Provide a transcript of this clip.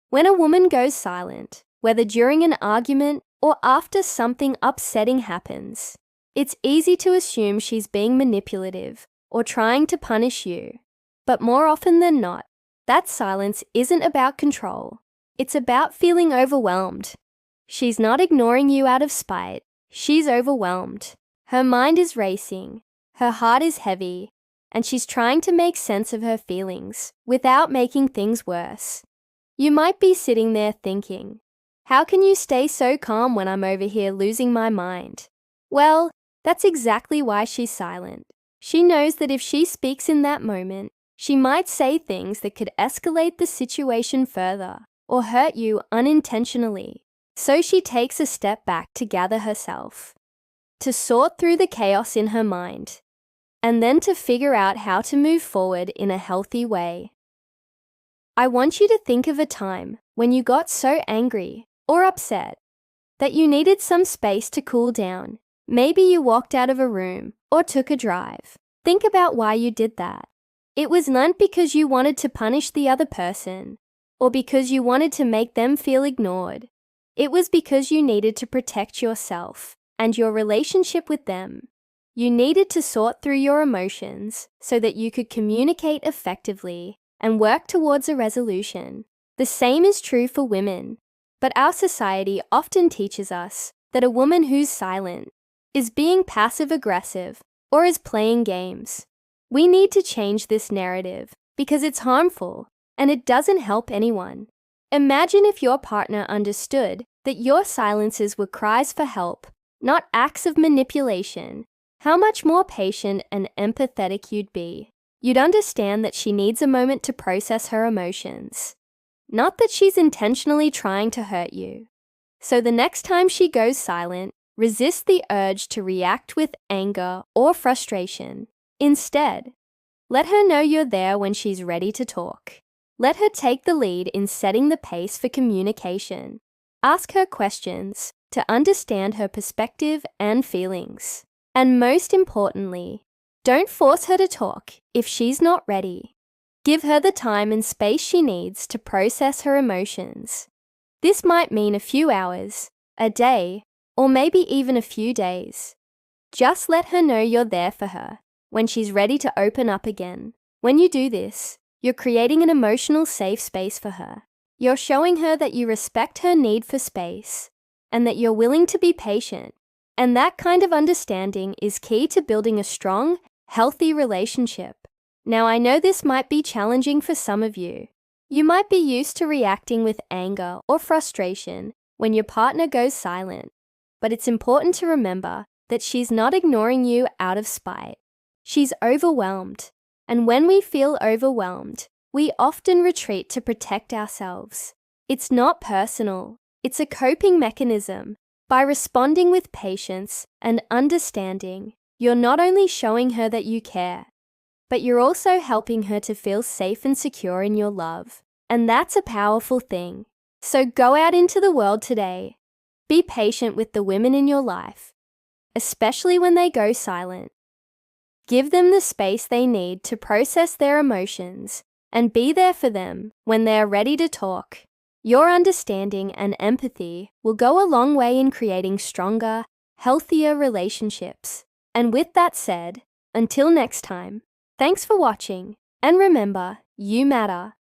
When a woman goes silent, whether during an argument or after something upsetting happens, it's easy to assume she's being manipulative or trying to punish you. But more often than not, that silence isn't about control. It's about feeling overwhelmed. She's not ignoring you out of spite. She's overwhelmed. Her mind is racing. Her heart is heavy. And she's trying to make sense of her feelings without making things worse. You might be sitting there thinking, how can you stay so calm when I'm over here losing my mind? Well, that's exactly why she's silent. She knows that if she speaks in that moment, she might say things that could escalate the situation further or hurt you unintentionally. So she takes a step back to gather herself, to sort through the chaos in her mind, and then to figure out how to move forward in a healthy way. I want you to think of a time when you got so angry or upset that you needed some space to cool down. Maybe you walked out of a room or took a drive. Think about why you did that. It was not because you wanted to punish the other person or because you wanted to make them feel ignored. It was because you needed to protect yourself and your relationship with them. You needed to sort through your emotions so that you could communicate effectively and work towards a resolution. The same is true for women, but our society often teaches us that a woman who's silent is being passive-aggressive or is playing games. We need to change this narrative because it's harmful and it doesn't help anyone. Imagine if your partner understood that your silences were cries for help, not acts of manipulation. How much more patient and empathetic you'd be. You'd understand that she needs a moment to process her emotions, not that she's intentionally trying to hurt you. So the next time she goes silent, resist the urge to react with anger or frustration. Instead, let her know you're there when she's ready to talk. Let her take the lead in setting the pace for communication. Ask her questions to understand her perspective and feelings. And most importantly, don't force her to talk if she's not ready. Give her the time and space she needs to process her emotions. This might mean a few hours, a day, or maybe even a few days. Just let her know you're there for her when she's ready to open up again. When you do this, you're creating an emotional safe space for her. You're showing her that you respect her need for space and that you're willing to be patient. And that kind of understanding is key to building a strong, healthy relationship. Now, I know this might be challenging for some of you. You might be used to reacting with anger or frustration when your partner goes silent, but it's important to remember that she's not ignoring you out of spite. She's overwhelmed, and when we feel overwhelmed, we often retreat to protect ourselves. It's not personal. It's a coping mechanism. By responding with patience and understanding, you're not only showing her that you care, but you're also helping her to feel safe and secure in your love. And that's a powerful thing. So go out into the world today. Be patient with the women in your life, especially when they go silent. Give them the space they need to process their emotions and be there for them when they're ready to talk. Your understanding and empathy will go a long way in creating stronger, healthier relationships. And with that said, until next time, thanks for watching, and remember, you matter.